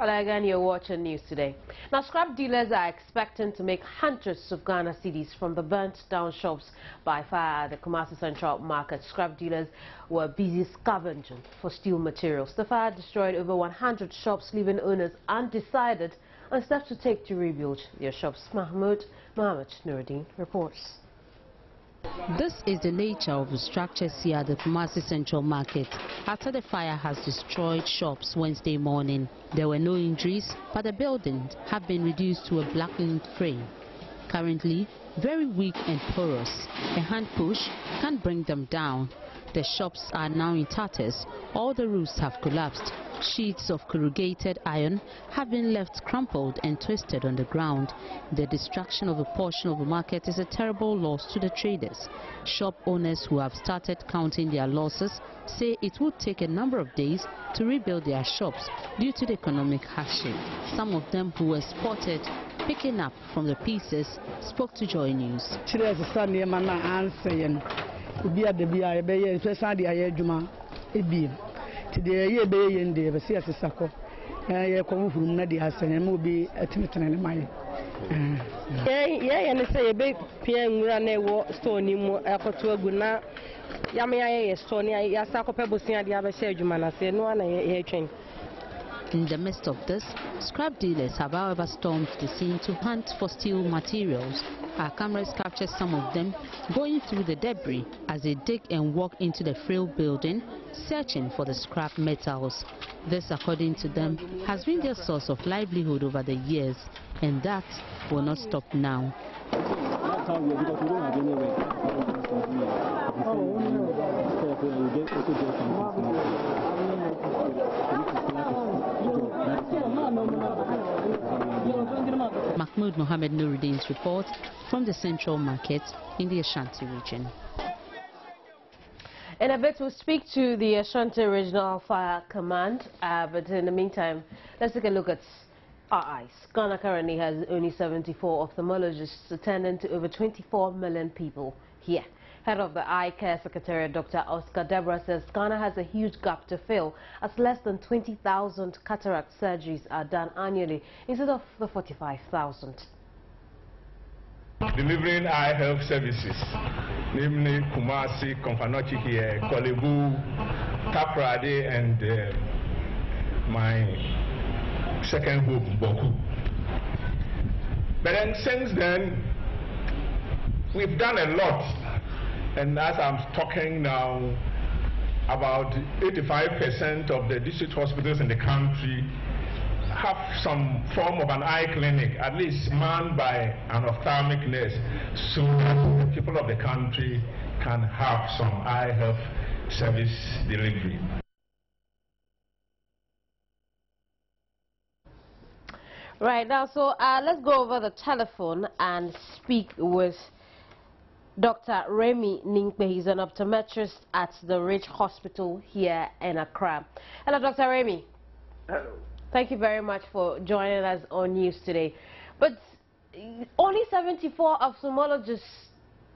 Hello again, you're watching News Today. Now, scrap dealers are expecting to make hundreds of Ghana cedis from the burnt-down shops by fire at the Kumasi Central Market. Scrap dealers were busy scavenging for steel materials. The fire destroyed over 100 shops, leaving owners undecided on steps to take to rebuild their shops. Mohammed Nuruddin reports. This is the nature of the structures here at the Kumasi Central Market. After the fire has destroyed shops Wednesday morning, there were no injuries, but the buildings have been reduced to a blackened frame. Currently, very weak and porous, a hand push can't bring them down. The shops are now in tatters. All the roofs have collapsed. Sheets of corrugated iron have been left crumpled and twisted on the ground. The destruction of a portion of the market is a terrible loss to the traders. Shop owners who have started counting their losses say it would take a number of days to rebuild their shops due to the economic hardship. Some of them who were spotted picking up from the pieces spoke to Joy News. Today, ye be in the Vasias Sako, ye come from Nadia and will be a timid and mine. And say a big PM run stony more to Guna Yamia Stony, Yasako Pebusia, the other Sergeant, I say no one a train. In the midst of this, scrap dealers have however stormed the scene to hunt for steel materials. Our cameras captured some of them going through the debris as they dig and walk into the frail building, searching for the scrap metals. This, according to them, has been their source of livelihood over the years, and that will not stop now. Mahmoud Mohammed Nuruddin's report from the Central Market in the Ashanti region. In a bit, we'll speak to the Ashanti Regional Fire Command, but in the meantime, let's take a look at our eyes. Ghana currently has only 74 ophthalmologists attending to over 24 million people here. Head of the Eye Care Secretariat, Dr. Oscar Deborah, says Ghana has a huge gap to fill as less than 20,000 cataract surgeries are done annually instead of the 45,000. Delivering eye health services, namely Kumasi, Komfanochi here, Kolebu, Taprade, and my second home, Boku. But then since then, we've done a lot. And as I'm talking now, about 85% of the district hospitals in the country have some form of an eye clinic, at least manned by an ophthalmic nurse, so that the people of the country can have some eye health service delivery. Right now, so let's go over the telephone and speak with Dr. Remy Ningpe. He's an optometrist at the Ridge Hospital here in Accra. Hello, Dr. Remy. Hello. Thank you very much for joining us on News Today. But only 74 ophthalmologists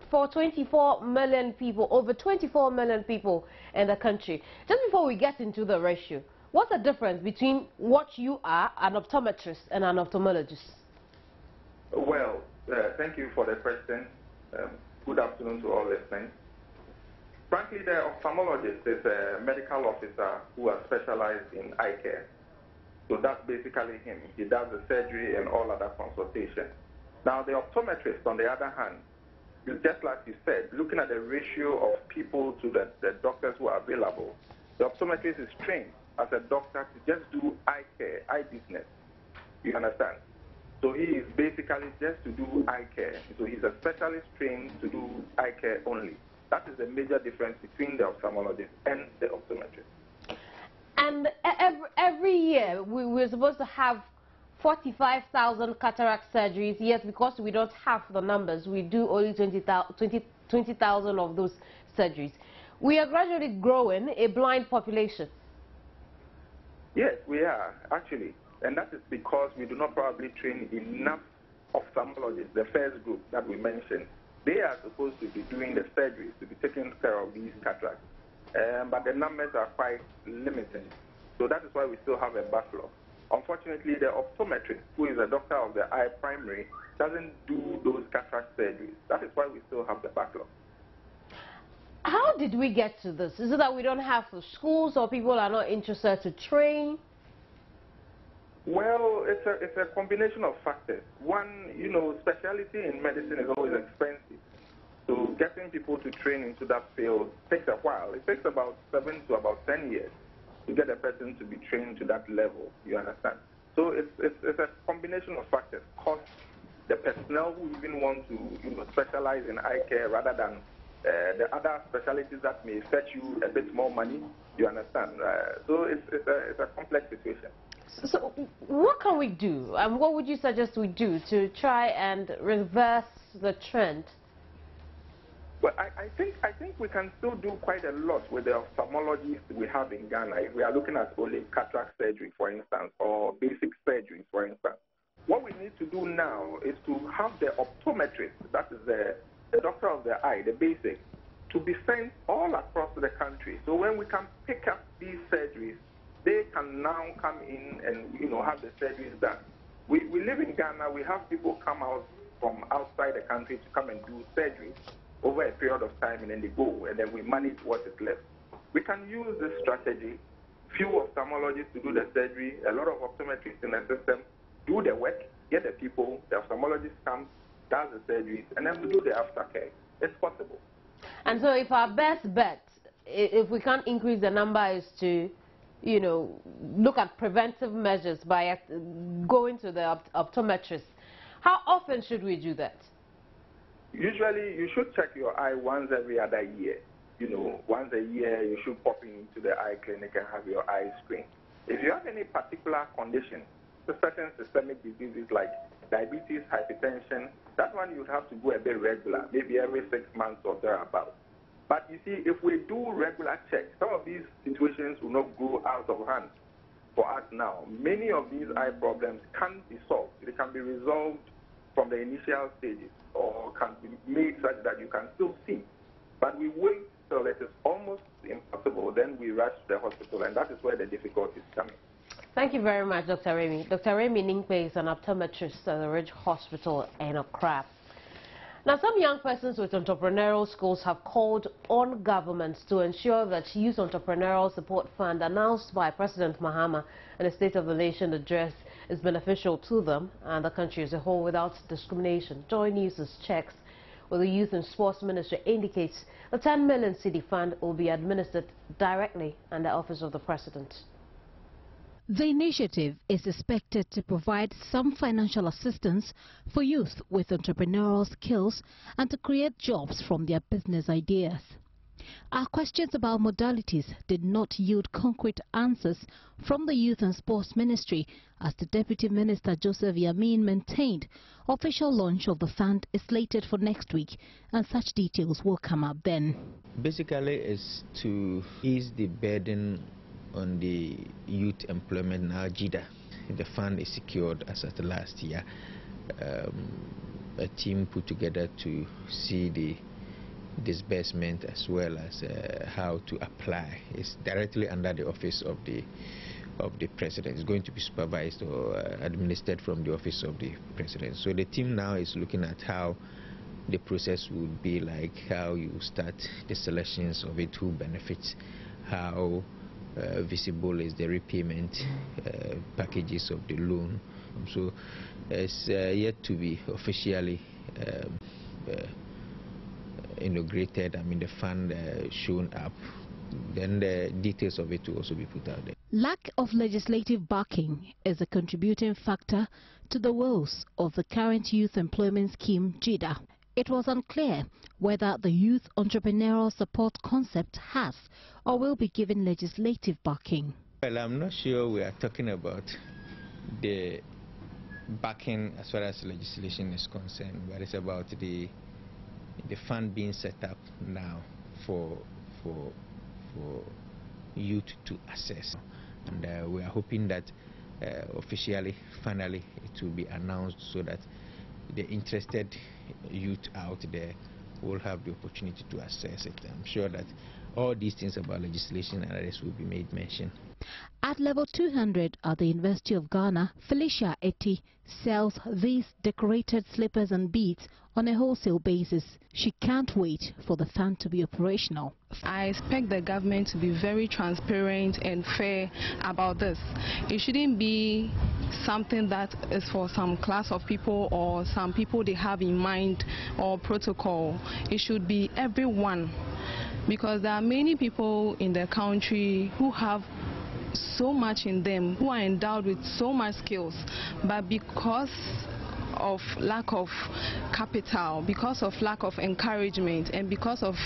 for 24 million people, over 24 million people in the country. Just before we get into the ratio, what's the difference between what you are, an optometrist, and an ophthalmologist? Well, thank you for the question. Good afternoon to all listening. Frankly, the ophthalmologist is a medical officer who are specialized in eye care. So that's basically him. He does the surgery and all other consultation. Now, the optometrist, on the other hand, just like you said, looking at the ratio of people to the doctors who are available, the optometrist is trained as a doctor to just do eye care, eye business. You understand? So he is basically just to do eye care. So he's a specialist trained to do eye care only. That is the major difference between the ophthalmologist and the optometrist. And every year we're supposed to have 45,000 cataract surgeries. Yes, because we don't have the numbers. We do only 20,000 of those surgeries. We are gradually growing a blind population. Yes, we are, actually. And that is because we do not probably train enough ophthalmologists, the first group that we mentioned. They are supposed to be doing the surgeries, to be taking care of these cataracts. But the numbers are quite limited. So that is why we still have a backlog. Unfortunately, the optometrist, who is a doctor of the eye primary, doesn't do those cataract surgeries. That is why we still have the backlog. How did we get to this? Is it that we don't have the schools, or people are not interested to train? Well, it's a combination of factors. One, specialty in medicine is always expensive. So getting people to train into that field takes a while. It takes about 7 to about 10 years to get a person to be trained to that level, you understand? So it's a combination of factors. Cost, the personnel who even want to specialize in eye care rather than the other specialties that may fetch you a bit more money, you understand? So it's a complex situation. So what can we do? And what would you suggest we do to try and reverse the trend? Well, I think we can still do quite a lot with the ophthalmologists we have in Ghana. If we are looking at only cataract surgery, for instance, or basic surgery, for instance. What we need to do now is to have the optometrist, that is the doctor of the eye, the basic, to be sent all across the country. So when we can pick up these surgeries, they can now come in and have the surgeries done. We live in Ghana. We have people come out from outside the country to come and do surgery over a period of time, and then they go, and then we manage what is left. We can use this strategy. Few ophthalmologists to do the surgery, a lot of optometrists in the system, do the work, get the people, the ophthalmologist comes, does the surgeries, and then we do the aftercare. It's possible. And so if our best bet, if we can't increase the number, is to, look at preventive measures by going to the optometrist, how often should we do that? Usually, you should check your eye once every other year. Once a year, you should pop into the eye clinic and have your eye screened. If you have any particular condition, certain systemic diseases like diabetes, hypertension, that one you have to go a bit regular, maybe every 6 months or thereabouts. But you see, if we do regular checks, some of these situations will not go out of hand for us now. Many of these eye problems can be solved. They can be resolved from the initial stages, or can be made such that you can still see. But we wait till it is almost impossible, then we rush to the hospital, and that is where the difficulty is coming. Thank you very much, Dr. Remy. Dr. Remy Ningpe is an optometrist at the Ridge Hospital in Accra. Now, some young persons with entrepreneurial skills have called on governments to ensure that Youth Entrepreneurial Support Fund announced by President Mahama in the State of the Nation address is beneficial to them and the country as a whole without discrimination. Joynews' checks with the Youth and Sports Ministry indicates the 10 million cedi fund will be administered directly in the Office of the President. The initiative is expected to provide some financial assistance for youth with entrepreneurial skills and to create jobs from their business ideas. Our questions about modalities did not yield concrete answers from the Youth and Sports Ministry, as the Deputy Minister Joseph Yamin maintained official launch of the fund is slated for next week, and such details will come up then. Basically, it's to ease the burden on the youth employment now, JIDA. The fund is secured as at last year. A team put together to see the disbursement as well as how to apply. It's directly under the office of the president. It's going to be supervised or administered from the office of the president. So the team now is looking at how the process would be like, how you start the selections of it, who benefits, how visible is the repayment packages of the loan. So it's yet to be officially inaugurated. I mean, the fund shown up, then the details of it will also be put out there. Lack of legislative backing is a contributing factor to the woes of the current youth employment scheme, JIDA. It was unclear whether the Youth Entrepreneurial Support concept has or will be given legislative backing. Well, I'm not sure we are talking about the backing as far as legislation is concerned, but it's about the fund being set up now for youth to access. And we are hoping that officially, finally, it will be announced so that the interested youth out there will have the opportunity to assess it. I'm sure that all these things about legislation and others will be made mention. At level 200 at the University of Ghana, Felicia Eti sells these decorated slippers and beads on a wholesale basis. She can't wait for the fund to be operational. I expect the government to be very transparent and fair about this. It shouldn't be something that is for some class of people or some people they have in mind or protocol. It should be everyone, because there are many people in the country who have so much in them, who are endowed with so much skills, but because of lack of capital, because of lack of encouragement, and because of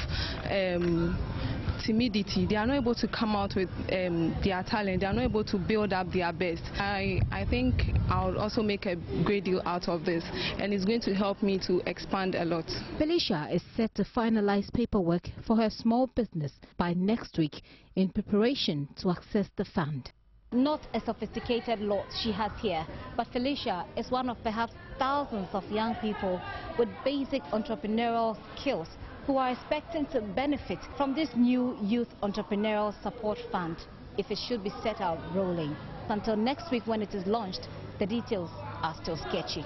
timidity, they are not able to come out with their talent. They are not able to build up their best. I think I'll also make a great deal out of this, and it's going to help me to expand a lot. Felicia is set to finalize paperwork for her small business by next week in preparation to access the fund. Not a sophisticated lot she has here, but Felicia is one of perhaps thousands of young people with basic entrepreneurial skills who are expecting to benefit from this new Youth Entrepreneurial Support Fund if it should be set out rolling. Until next week when it is launched, the details are still sketchy.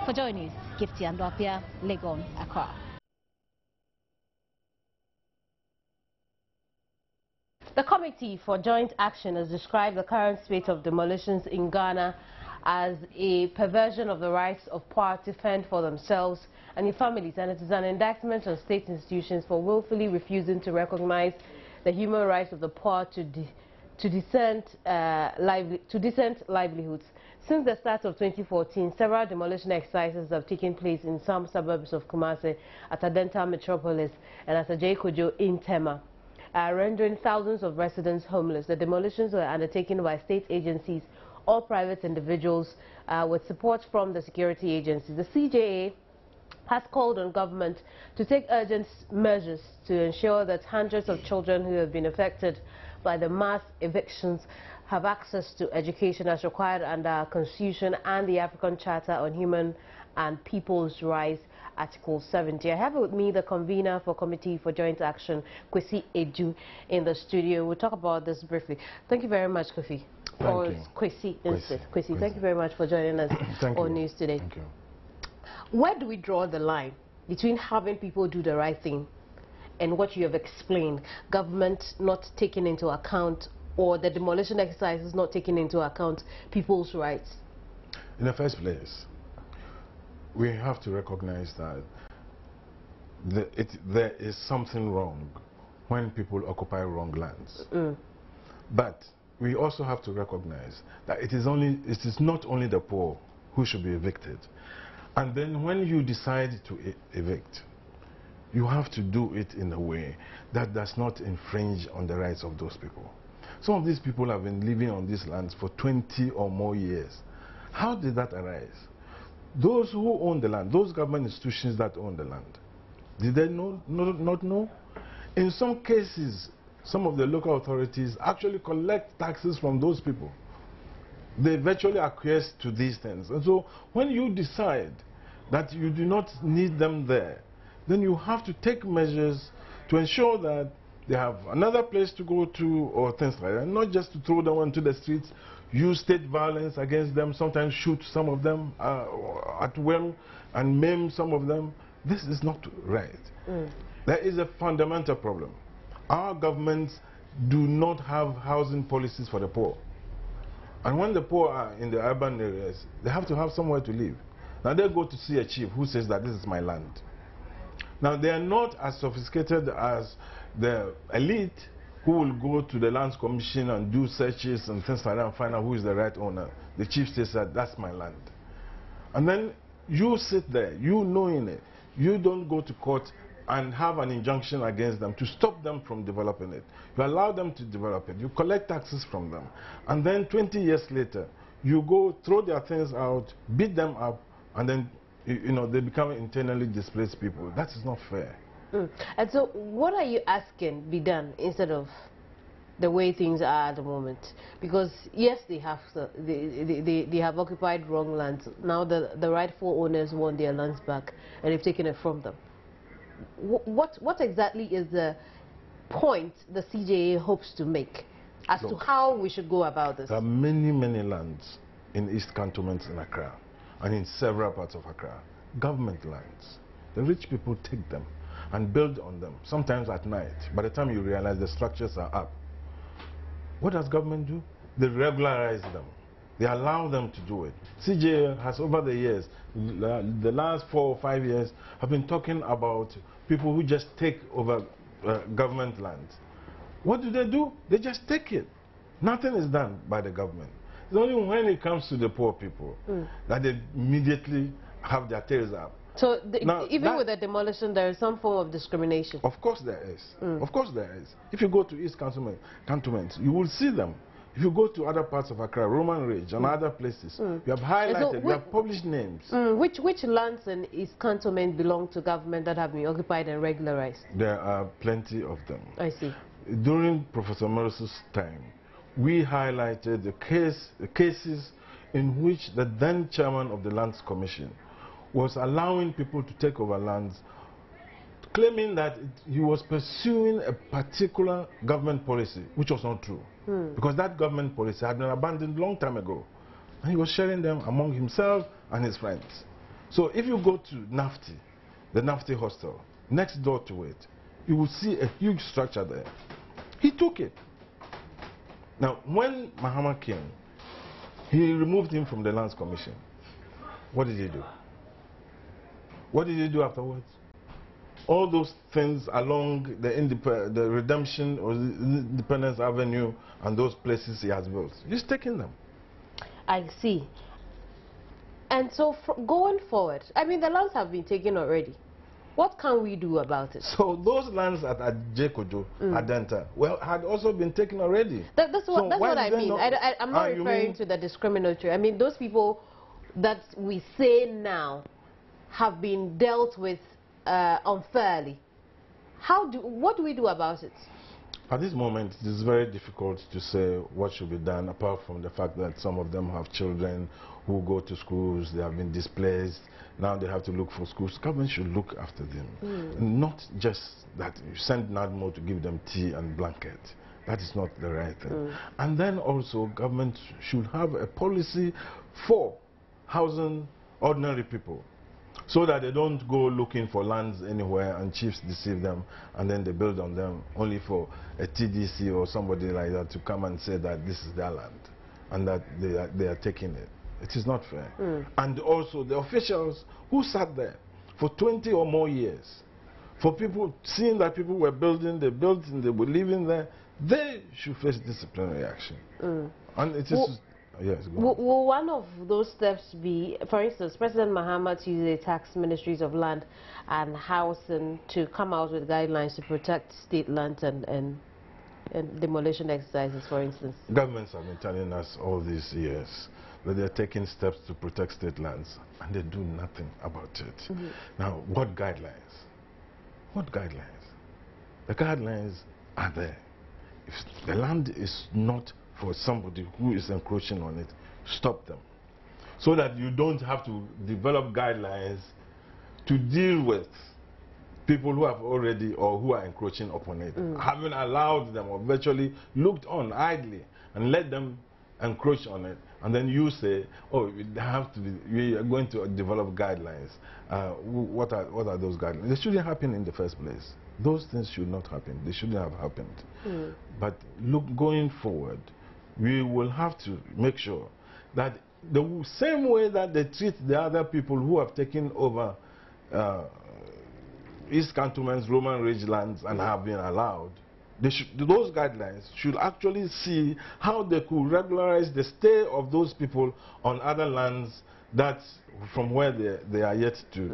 For Joynews, Gifty Andwapia, Legon, Accra. The Committee for Joint Action has described the current spate of demolitions in Ghana as a perversion of the rights of poor to fend for themselves and their families, and it is an indictment on state institutions for willfully refusing to recognize the human rights of the poor to decent livelihoods. Since the start of 2014, several demolition exercises have taken place in some suburbs of Kumasi, at Adenta Metropolis and at Ajekojo in Tema, rendering thousands of residents homeless. The demolitions were undertaken by state agencies or private individuals with support from the security agencies. The CJA has called on government to take urgent measures to ensure that hundreds of children who have been affected by the mass evictions have access to education as required under our Constitution and the African Charter on Human and People's Rights, Article 70. I have with me the convener for Committee for Joint Action, Kwesi Edu, in the studio. We'll talk about this briefly. Thank you very much, Kofi. Thank you. Kwesi instead. Kwesi, thank you very much for joining us on News Today. Thank you. Where do we draw the line between having people do the right thing and what you have explained, government not taking into account, or the demolition exercises not taking into account people's rights? In the first place, we have to recognize that there is something wrong when people occupy wrong lands. But we also have to recognize that it is not only the poor who should be evicted. And then when you decide to evict, you have to do it in a way that does not infringe on the rights of those people. Some of these people have been living on these lands for 20 or more years. How did that arise? Those who own the land, those government institutions that own the land, did they not know? In some cases, some of the local authorities actually collect taxes from those people. They virtually acquiesce to these things. And so when you decide that you do not need them there, then you have to take measures to ensure that they have another place to go to or things like that, not just to throw them onto the streets, use state violence against them, sometimes shoot some of them at will and maim some of them. This is not right. There is a fundamental problem. Our governments do not have housing policies for the poor. And when the poor are in the urban areas, they have to have somewhere to live. Now they go to see a chief who says that this is my land. Now they are not as sophisticated as the elite who will go to the Lands Commission and do searches and things like that and find out who is the right owner. The chief says that that's my land. And then you sit there, you knowing it, you don't go to court and have an injunction against them to stop them from developing it. You allow them to develop it. You collect taxes from them. And then 20 years later, you go throw their things out, beat them up, and then they become internally displaced people. That is not fair. And so what are you asking be done instead of the way things are at the moment? Because yes, they have occupied wrong lands. Now the rightful owners want their lands back, and they've taken it from them. what exactly is the point the CJA hopes to make as to how we should go about this? There are many, many lands in East Cantonment in Accra and in several parts of Accra. Government lands. The rich people take them and build on them, sometimes at night. By the time you realize the structures are up. What does government do? They regularize them. They allow them to do it. CJA has, over the years, the last 4 or 5 years, have been talking about people who just take over government lands. What do? They just take it. Nothing is done by the government. It's only when it comes to the poor people that they immediately have their tails up. So even with the demolition, there is some form of discrimination? Of course there is. Of course there is. If you go to East Cantonment, you will see them. If you go to other parts of Accra, Roman Ridge and other places, you have highlighted, you have published names. Which lands in East Cantonment belong to government that have been occupied and regularized? There are plenty of them. I see. During Professor Morris's time, we highlighted the cases in which the then chairman of the Lands Commission was allowing people to take over lands, claiming that he was pursuing a particular government policy, which was not true. Because that government policy had been abandoned a long time ago. And he was sharing them among himself and his friends. So if you go to NAFTI, the NAFTI hostel, next door to it, you will see a huge structure there. He took it. Now, when Mahama came, he removed him from the Lands Commission. What did he do? What did he do afterwards? All those things along the Redemption or the Independence Avenue and those places he has built, he's taking them. I see. And so going forward, I mean, the lands have been taken already. What can we do about it? So those lands at Jekojo, Adenta, well, had also been taken already. That's what I mean. I'm not referring to the discriminatory. I mean, those people that we say now have been dealt with unfairly. What do we do about it? At this moment, it is very difficult to say what should be done, apart from the fact that some of them have children who go to schools, they have been displaced, now they have to look for schools. Government should look after them. Not just that you send NADMO to give them tea and blanket. That is not the right thing. And then also, government should have a policy for housing ordinary people, so that they don't go looking for lands anywhere and chiefs deceive them and then they build on them only for a TDC or somebody like that to come and say that this is their land and that they are taking it. It is not fair. And also the officials who sat there for 20 or more years, for people seeing that people were building, they built and they were living there, they should face disciplinary action. And it is... Yes, will one of those steps be, for instance, President Mahama to use the tax ministries of land and housing to come out with guidelines to protect state lands and demolition exercises, for instance? Governments have been telling us all these years that they're taking steps to protect state lands, and they do nothing about it. Now, what guidelines? What guidelines? The guidelines are there. If the land is not for somebody who is encroaching on it, stop them. So that you don't have to develop guidelines to deal with people who have already or who are encroaching upon it. Having allowed them or virtually looked on idly and let them encroach on it, and then you say, oh, we are going to develop guidelines. What are those guidelines? They shouldn't happen in the first place. Those things should not happen. They shouldn't have happened. But look, going forward, we will have to make sure that the same way that they treat the other people who have taken over East Cantonment's Roman Ridge lands and have been allowed, those guidelines should actually see how they could regularize the stay of those people on other lands from where they are yet to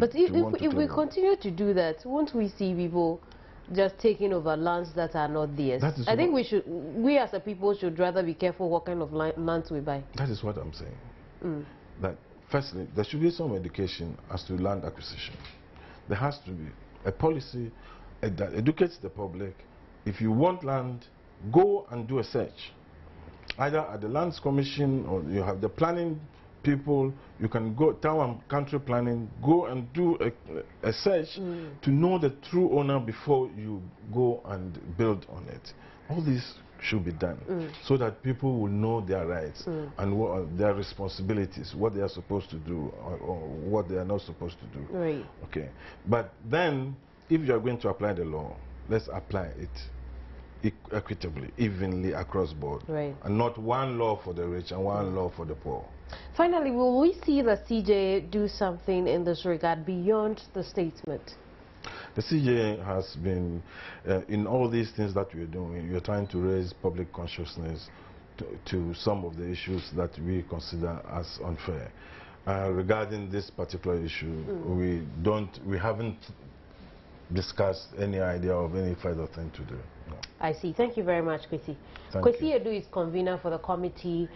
But if we continue to do that, won't we see people just taking over lands that are not theirs? I think we as a people should rather be careful what kind of lands we buy. That is what I'm saying. That firstly, there should be some education as to land acquisition. There has to be a policy that educates the public. If you want land, go and do a search. Either at the Lands Commission or you have the planning people, you can go town and country planning, go and do a search to know the true owner before you go and build on it. All this should be done so that people will know their rights and what are their responsibilities, what they are supposed to do or what they are not supposed to do. Right. Okay. But then, if you are going to apply the law, let's apply it equitably, evenly across board, and not one law for the rich and one law for the poor. Finally, will we see the CJ do something in this regard beyond the statement? The CJ has been, in all these things that we're doing, we're trying to raise public consciousness to some of the issues that we consider as unfair. Regarding this particular issue, we haven't discussed any idea of any further thing to do. No. I see. Thank you very much, Kwesi. Thank Kwesi you. Edu is convener for the Committee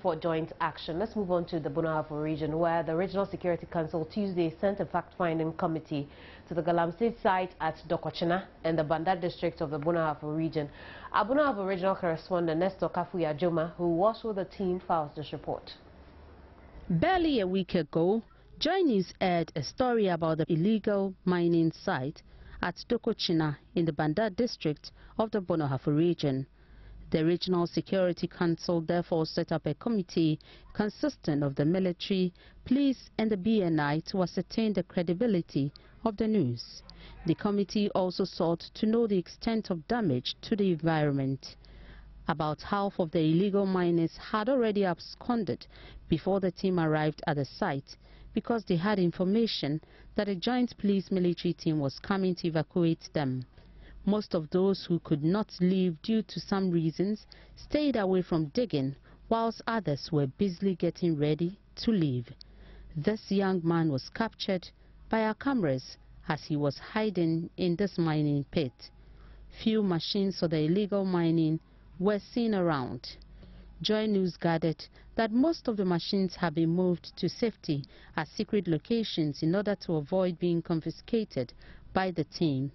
for Joint Action. Let's move on to the Bunahafo region, where the Regional Security Council Tuesday sent a fact-finding committee to the Galamsey site at Dokochina in the Banda district of the Bunahafo region. Our Bunahafo regional correspondent Nestor Kafuya Joma, who was with the team, files this report. Barely a week ago, Joynews aired a story about the illegal mining site at Dokochina in the Banda district of the Bunahafo region. The Regional Security Council therefore set up a committee consisting of the military, police and the BNI to ascertain the credibility of the news. The committee also sought to know the extent of damage to the environment. About half of the illegal miners had already absconded before the team arrived at the site because they had information that a joint police-military team was coming to evacuate them. Most of those who could not leave due to some reasons stayed away from digging, whilst others were busily getting ready to leave. This young man was captured by our cameras as he was hiding in this mining pit. Few machines for the illegal mining were seen around. Joynews gathered that most of the machines have been moved to safety at secret locations in order to avoid being confiscated by the team.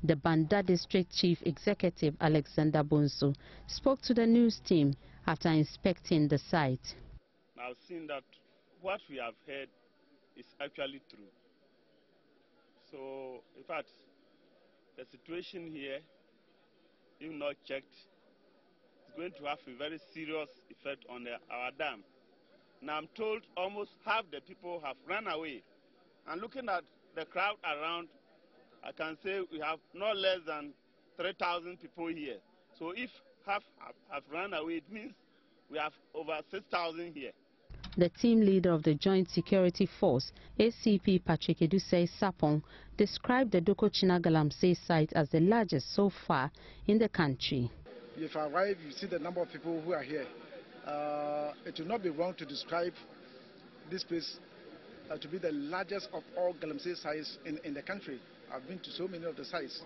The Banda District Chief Executive Alexander Bonso spoke to the news team after inspecting the site. I've seen that what we have heard is actually true. So, in fact, the situation here, if not checked, is going to have a very serious effect on our dam. Now, I'm told almost half the people have run away. And looking at the crowd around, I can say we have not less than 3,000 people here. So if half have run away, it means we have over 6,000 here. The team leader of the Joint Security Force, ACP Patrick Edusei Sapong, described the Dokochina Galamsey site as the largest so far in the country. If I arrive, you see the number of people who are here. It will not be wrong to describe this place to be the largest of all Galamsey sites in the country. I've been to so many of the sites,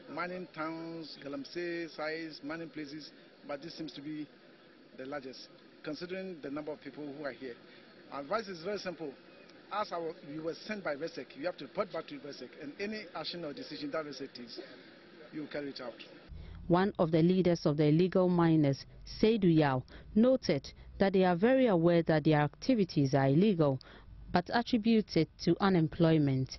mining towns, Galamsey sites, mining places, but this seems to be the largest, considering the number of people who are here. Our advice is very simple. As we were sent by RESEC, you have to report back to RESEC, and any action or decision that RESEC takes, you carry it out. One of the leaders of the illegal miners, Seydou Yao, noted that they are very aware that their activities are illegal, but attributes it to unemployment.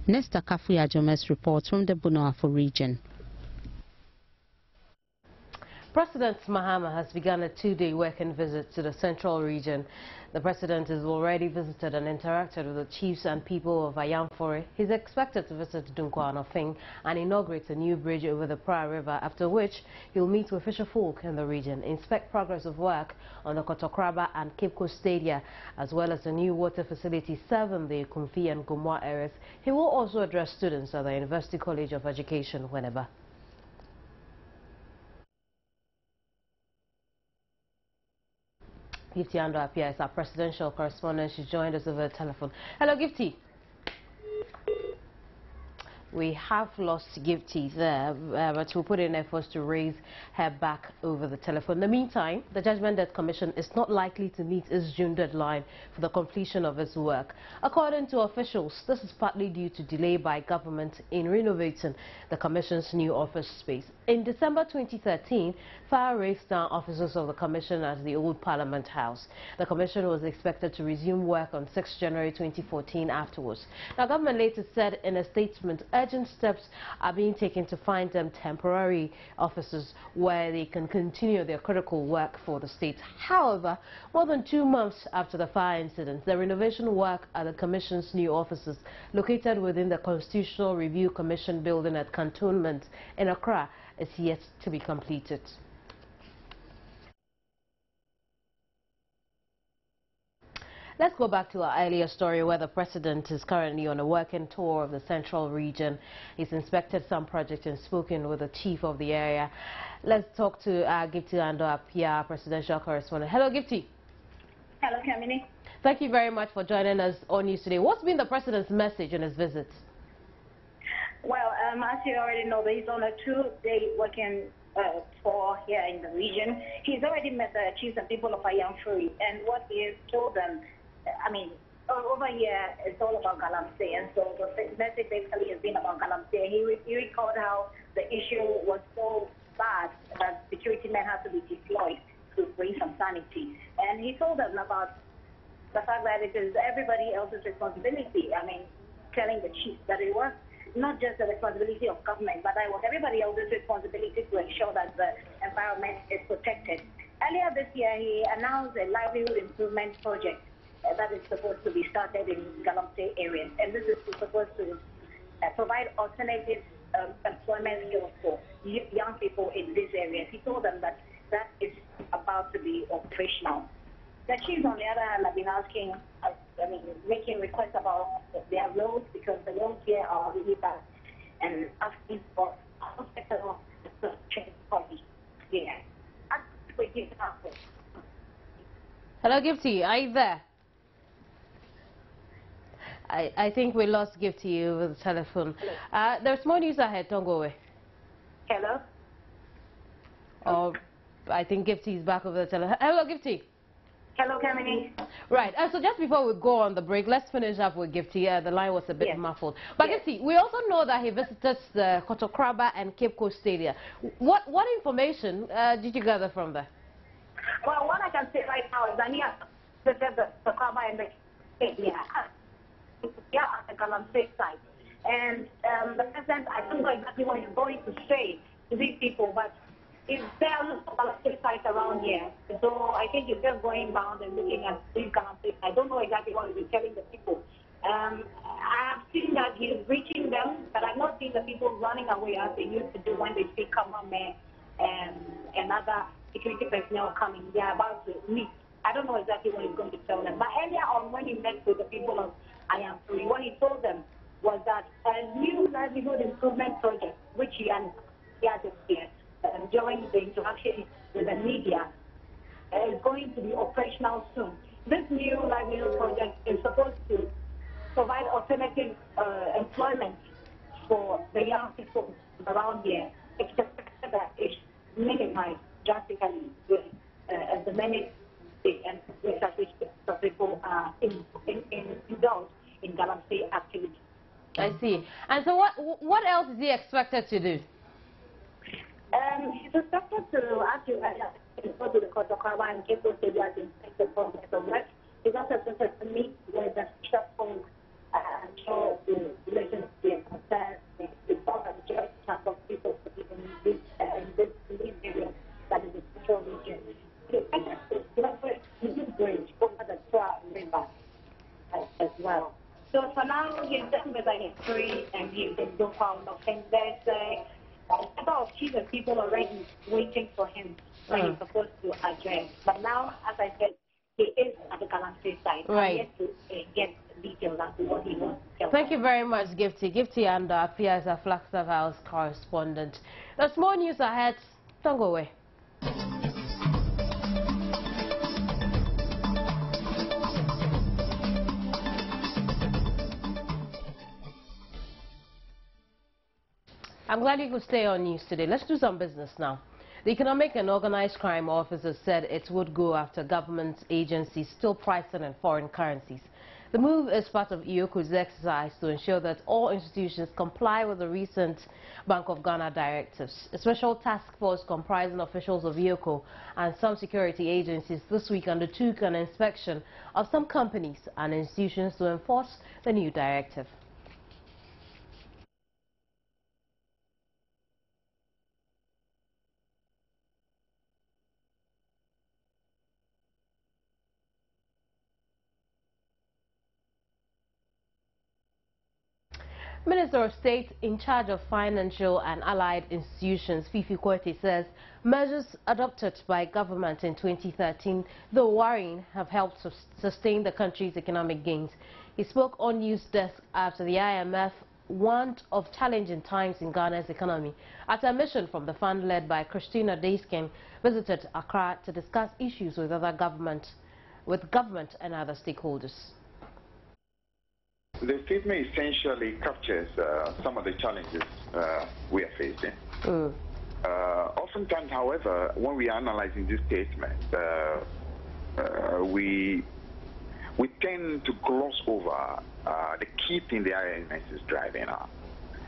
Nestor Kafuya Joma's report from the Bunahafo region. President Mahama has begun a two-day working visit to the central region. The president has already visited and interacted with the chiefs and people of Ayamfore. He's expected to visit Dunkwa and Ofing and inaugurate a new bridge over the Pra River, after which he'll meet with fisher folk in the region, inspect progress of work on the Kotokraba and Cape Coast Stadia, as well as the new water facility serving the Kumfi and Gumwa areas. He will also address students at the University College of Education whenever. Gifty Ando Apia is our presidential correspondent. She joined us over the telephone. Hello, Gifty. we have lost Gifty there, but we'll put in efforts to raise her back over the telephone. In the meantime, the Judgment Debt Commission is not likely to meet its June deadline for the completion of its work. According to officials, this is partly due to delay by government in renovating the Commission's new office space. In December 2013, fire raised down offices of the Commission at the old Parliament House. The Commission was expected to resume work on 6 January 2014 afterwards. Now, government later said in a statement, urgent steps are being taken to find them temporary offices where they can continue their critical work for the state. However, more than 2 months after the fire incident, the renovation work at the Commission's new offices located within the Constitutional Review Commission building at Cantonment in Accra is yet to be completed. Let's go back to our earlier story where the president is currently on a working tour of the central region. He's inspected some projects and spoken with the chief of the area. Let's talk to Gifty and our PR presidential correspondent. Hello, Gifty. Hello, Kamini. Thank you very much for joining us on News Today. What's been the president's message on his visit? Well, as you already know, he's on a 2-day working tour here in the region. He's already met the chiefs and people of Ayamfuri, and what he has told them, I mean, over here, it's all about Galamsey, and so the message basically has been about Galamsey. He recalled how the issue was so bad that security men had to be deployed to bring some sanity. And he told them about the fact that it is everybody else's responsibility. I mean, telling the chiefs that it was not just the responsibility of government, but it was everybody else's responsibility to ensure that the environment is protected. Earlier this year, he announced a livelihood improvement project that is supposed to be started in Galamsey areas, and this is supposed to provide alternative employment skills for young people in these areas. He told them that that is about to be operational. The chiefs, on the other hand, have been asking, making requests about their roads because the roads here are really bad, and asking for hospital policy here. Hello, Gifty. Are you there? I think we lost Gifty over the telephone. There's more news ahead. Don't go away. Hello? Oh, I think Gifty is back over the telephone. Hello, Gifty. Hello, Kamini. Right. So just before we go on the break, let's finish up with Gifty. The line was a bit muffled. But Gifty, we also know that he visited the Kotokraba and Cape Coast Stadia. What information did you gather from there? Well, what I can say right now is that he has visited the Kotokraba and the Stadia. Yeah, at the Galamsey site. And the president, I don't know exactly what he's going to say to these people, but there are no Galamsey sites around here. So I think he's just going around and looking at these Galamsey. I don't know exactly what he's telling the people. I have seen that he's reaching them, but I've not seen the people running away as they used to do when they see Kamame and other security personnel coming. They are about to meet. I don't know exactly what he's going to tell them. But earlier on, when he met with the people of Ayamfuri, what he told them was that a new livelihood improvement project, which he had here during the interaction with the media, is going to be operational soon. This new livelihood project is supposed to provide alternative employment for the young people around here. It's expected that it's minimized drastically with the many and with which the people are indulged in Galamsey activity. I see. And so what else is he expected to do? He's expected to actually go to the Kotokraba and Cape Coast Stadia to inspect the progress of work. He's also expected to meet with the transport and show the relations with the support and joint transport people in this area that is the central region. He's expected to do bridge over the Tua River as well. So for now, he's done with Ayamfuri and he's been doing and there's a number of chiefs and people already waiting for him when he's supposed to address. But now, as I said, he is at the Galamsey site. Right. I'm yet to get details as to what he wants to tell. Thank you very much, Gifty. Gifty and Pia is a Flagstaff House correspondent. There's more news ahead. Don't go away. I'm glad you could stay on News Today. Let's do some business now. The Economic and Organized Crime Officer said it would go after government agencies still pricing in foreign currencies. The move is part of EOCO's exercise to ensure that all institutions comply with the recent Bank of Ghana directives. A special task force comprising officials of EOCO and some security agencies this week undertook an inspection of some companies and institutions to enforce the new directive. Minister of State in charge of financial and allied institutions, Fifi Kwete, says measures adopted by government in 2013, though worrying, have helped sustain the country's economic gains. He spoke on News Desk after the IMF warned of challenging times in Ghana's economy at a mission from the fund led by Christina Dayskin visited Accra to discuss issues with government and other stakeholders. The statement essentially captures some of the challenges we are facing. Oftentimes, however, when we are analyzing this statement, we tend to gloss over the key thing the IMF is driving at.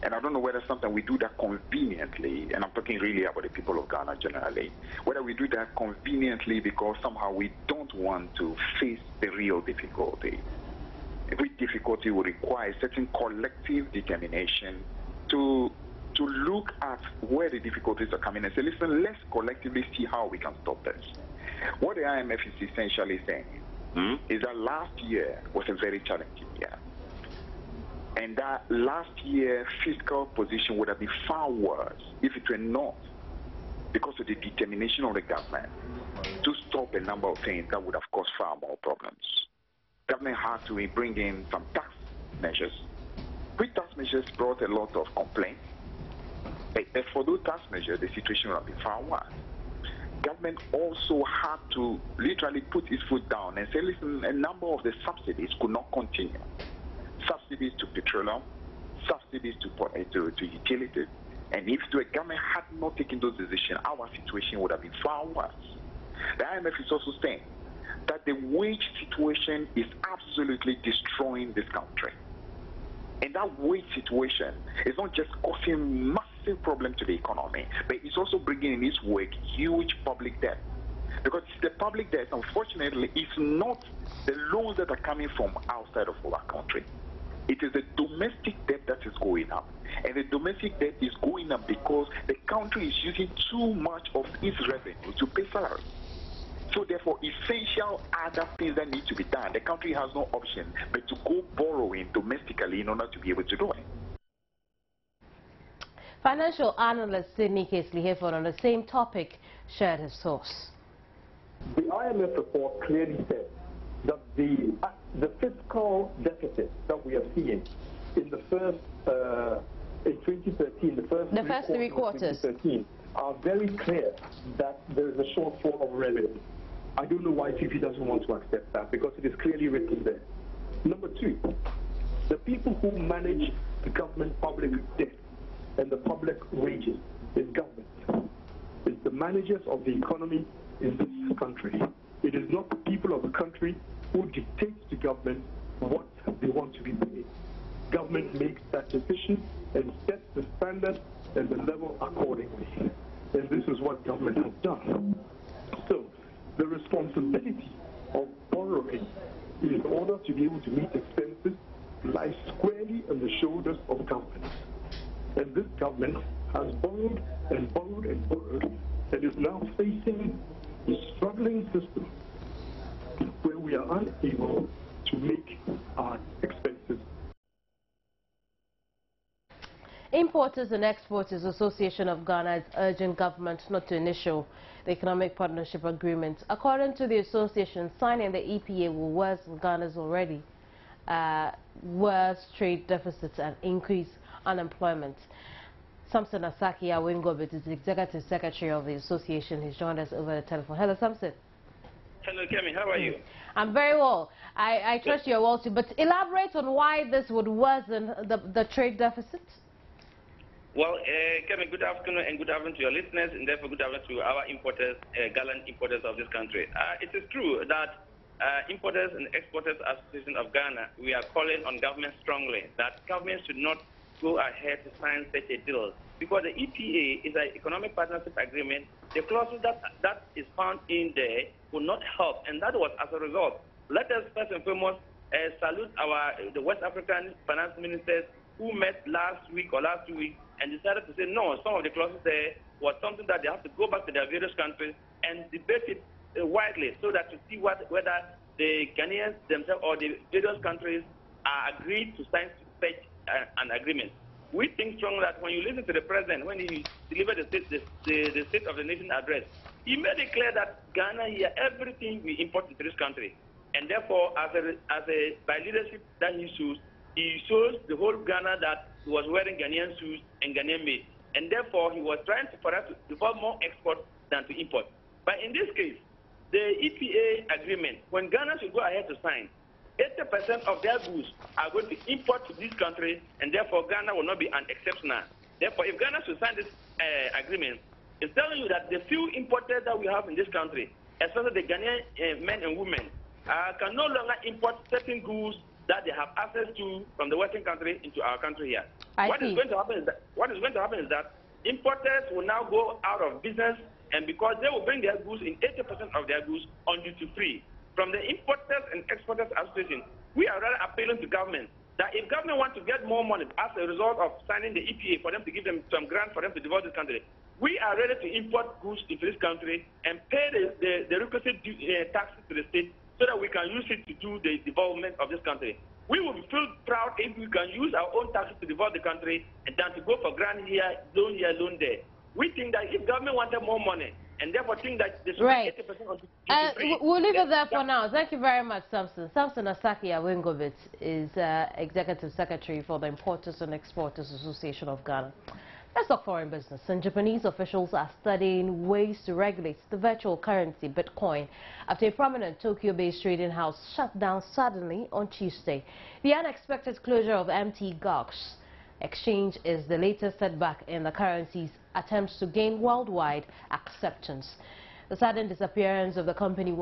And I don't know whether sometimes we do that conveniently, and I'm talking really about the people of Ghana generally, whether we do that conveniently because somehow we don't want to face the real difficulty. Every difficulty will require a certain collective determination to look at where the difficulties are coming and say, listen, let's collectively see how we can stop this. What the IMF is essentially saying is that last year was a very challenging year. And that last year fiscal position would have been far worse if it were not because of the determination of the government to stop a number of things that would have caused far more problems. Government had to bring in some tax measures. Which tax measures brought a lot of complaints. But for those tax measures, the situation would have been far worse. Government also had to literally put its foot down and say, listen, a number of the subsidies could not continue. Subsidies to petroleum, subsidies to utilities. And if the government had not taken those decisions, our situation would have been far worse. The IMF is also saying that the wage situation is absolutely destroying this country. And that wage situation is not just causing massive problems to the economy, but it's also bringing in its wake huge public debt. Because the public debt, unfortunately, is not the loans that are coming from outside of our country. It is the domestic debt that is going up. And the domestic debt is going up because the country is using too much of its revenue to pay salaries. So therefore, essential other things that need to be done. The country has no option but to go borrowing domestically in order to be able to do it. Financial analyst Sidney Casely Hayford on the same topic shared his source. The IMF report clearly said that the fiscal deficit that we are seeing in the first in 2013, the first three quarters of 2013 are very clear that there is a shortfall of revenue. I don't know why Fifi doesn't want to accept that, because it is clearly written there. Number two, the people who manage the government public debt and the public wages is government. It's the managers of the economy in this country. It is not the people of the country who dictate to government what they want to be paid. Government makes that decision and sets the standard and the level accordingly. And this is what government has done. So the responsibility of borrowing in order to be able to meet expenses lies squarely on the shoulders of government. And this government has borrowed and borrowed and borrowed and is now facing a struggling system where we are unable to make our expenses. Importers and Exporters Association of Ghana is urging government not to initiate the Economic Partnership Agreement. According to the association, signing the EPA will worsen Ghana's already worse trade deficits and increase unemployment. Samson Asaki Awingobit is the Executive Secretary of the association. He's joined us over the telephone. Hello, Samson. Hello, Kemi. How are you? I'm very well. I trust you're well too. But elaborate on why this would worsen the trade deficit. Well, Kevin, good afternoon and good afternoon to your listeners, and therefore good afternoon to our importers, gallant importers of this country. It is true that Importers and Exporters Association of Ghana, we are calling on government strongly that government should not go ahead to sign such a deal, because the EPA is an economic partnership agreement. The clauses that is found in there will not help, and that was as a result. Let us first and foremost salute the West African finance ministers who met last week or last 2 weeks and decided to say no, some of the clauses there was something that they have to go back to their various countries and debate it widely, so that to see whether the Ghanaians themselves or the various countries are agreed to sign such an agreement. We think strongly that when you listen to the president, when he delivered the State of the Nation address, he made it clear that Ghana here, everything we import into this country. And therefore, by leadership that he shows the whole Ghana that he was wearing Ghanaian shoes and Ghanaian made. And therefore, he was trying for us to develop more export than to import. But in this case, the EPA agreement, when Ghana should go ahead to sign, 80% of their goods are going to import to this country, and therefore Ghana will not be an exception. Therefore, if Ghana should sign this agreement, it's telling you that the few importers that we have in this country, especially the Ghanaian men and women, can no longer import certain goods that they have access to from the Western country into our country here. What is going to happen is that importers will now go out of business, and because they will bring their goods in 80% of their goods on duty free. From the Importers and Exporters Association, we are rather appealing to government that if government wants to get more money as a result of signing the EPA for them to give them some grant for them to develop this country, we are ready to import goods into this country and pay the requisite taxes to the state so that we can use it to do the development of this country. We will feel proud if we can use our own taxes to develop the country and than to go for grant here, loan there. We think that if government wanted more money, and therefore think that they should be 80% of the we'll leave it there for now. Thank you very much, Samson. Samson Asaki Awengovit is Executive Secretary for the Importers and Exporters Association of Ghana. Let's talk foreign business. And Japanese officials are studying ways to regulate the virtual currency Bitcoin after a prominent Tokyo-based trading house shut down suddenly on Tuesday. The unexpected closure of MT Gox exchange is the latest setback in the currency's attempts to gain worldwide acceptance. The sudden disappearance of the company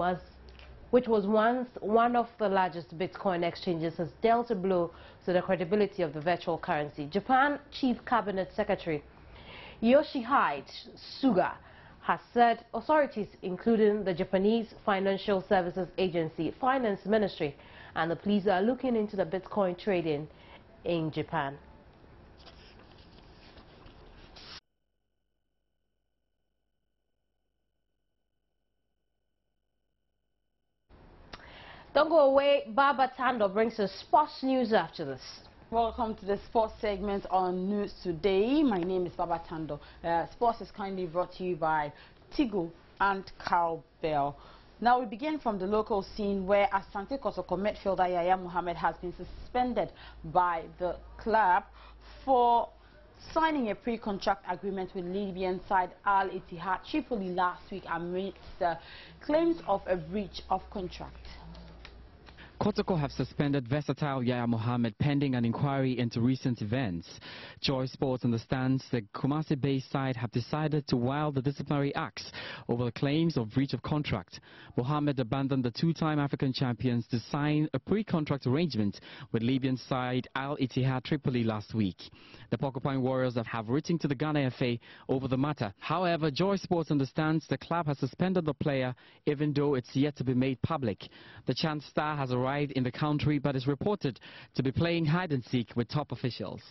which was once one of the largest Bitcoin exchanges, has dealt a blow to the credibility of the virtual currency. Japan Chief Cabinet Secretary Yoshihide Suga has said authorities, including the Japanese Financial Services Agency, Finance Ministry, and the police, are looking into the Bitcoin trading in Japan. Don't go away. Baba Tando brings us sports news after this. Welcome to the sports segment on News Today. My name is Baba Tando. Sports is kindly brought to you by Tigo and Cowbell. Now we begin from the local scene where Asante Kotoko midfielder Yaya Mohammed has been suspended by the club for signing a pre-contract agreement with Libyan side Al Ittihad Tripoli last week amidst claims of a breach of contract. Kotoko have suspended versatile Yaya Mohammed pending an inquiry into recent events. Joy Sports understands the Kumasi-based side have decided to file the disciplinary acts over the claims of breach of contract. Mohammed abandoned the two-time African champions to sign a pre-contract arrangement with Libyan side Al Ittihad Tripoli last week. The Porcupine Warriors have written to the Ghana FA over the matter. However, Joy Sports understands the club has suspended the player even though it's yet to be made public. The Chant star has arrived in the country but is reported to be playing hide-and-seek with top officials.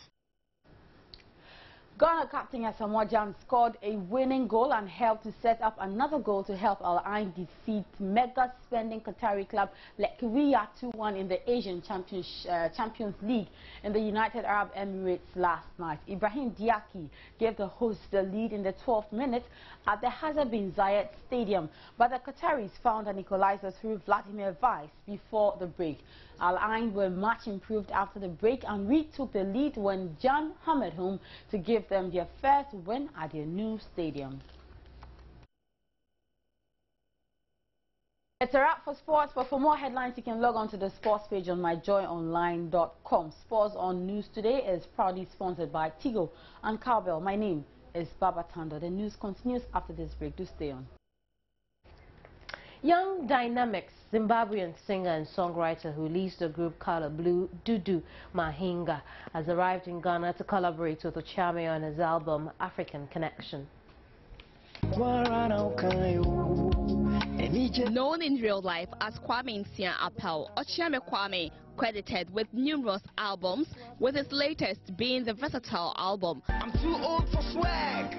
Ghana captain Asamoah Gyan scored a winning goal and helped to set up another goal to help Al Ain defeat mega spending Qatari club Lekwia 2-1 in the Asian Champions League in the United Arab Emirates last night. Ibrahim Diaki gave the hosts the lead in the 12th minute at the Hazard bin Zayed Stadium, but the Qataris found an equalizer through Vladimir Weiss before the break. Al Ain were much improved after the break and retook the lead when Gyan hammered home to give them their first win at their new stadium. It's a wrap for sports, but for more headlines, you can log on to the sports page on myjoyonline.com. Sports on News Today is proudly sponsored by Tigo and Cowbell. My name is Baba Tando. The news continues after this break. Do stay on. Young, dynamic Zimbabwean singer and songwriter who leads the group Color Blue, Dudu Mahinga, has arrived in Ghana to collaborate with Ochame on his album African Connection. Known in real life as Kwame Nsia Appel, Ochame Kwame, credited with numerous albums, with his latest being the versatile album. I'm too old for swag,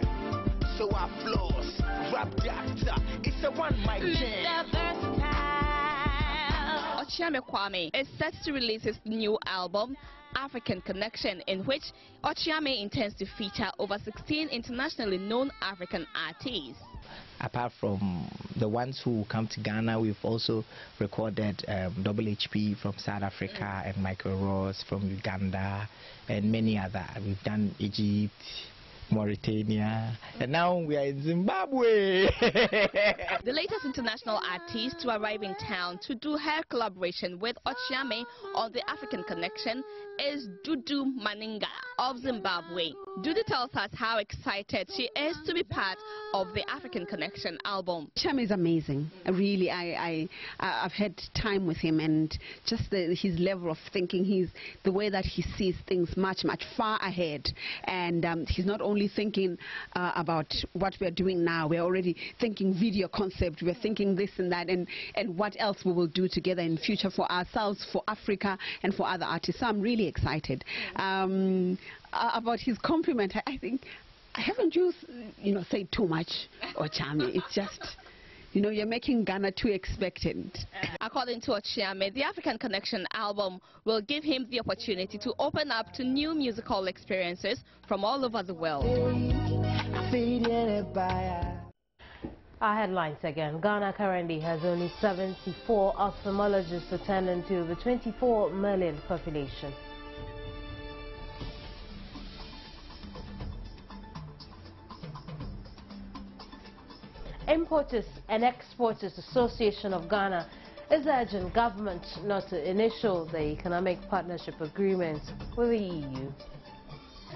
so I floss. Rap doctor, it's a one-mic jam. Ochame Kwame is set to release his new album, African Connection, in which Ochame intends to feature over 16 internationally known African artists. Apart from the ones who come to Ghana, we've also recorded Double HP from South Africa and Michael Ross from Uganda and many other. We've done Egypt, Mauritania, and now we are in Zimbabwe. The latest international artist to arrive in town to do her collaboration with Ochame on the African Connection is Dudu Mahinga of Zimbabwe. Dudu tells us how excited she is to be part of the African Connection album. Ochame is amazing. Really, I've had time with him, and just his level of thinking, the way that he sees things much far ahead, and he's not only thinking about what we're doing now, we're already thinking video concept, we're thinking this and that, and what else we will do together in future for ourselves, for Africa, and for other artists. So I'm really excited. About his compliment, I think I haven't said too much, Ochame. It's just, you're making Ghana too expectant. According to Ochame, the African Connection album will give him the opportunity to open up to new musical experiences from all over the world. Our headlines again. Ghana currently has only 74 ophthalmologists attending to the 24 million population. Importers and Exporters Association of Ghana is urging government not to initial the economic partnership agreement with the EU.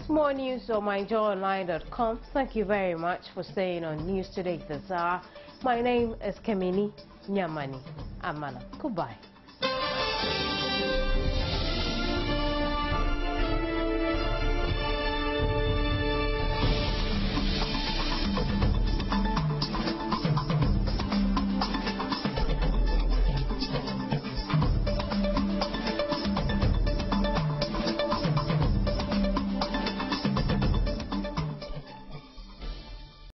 More news on myjoyonline.com. Thank you very much for staying on News Today this hour. My name is Kemini Nyamani Amana. Goodbye.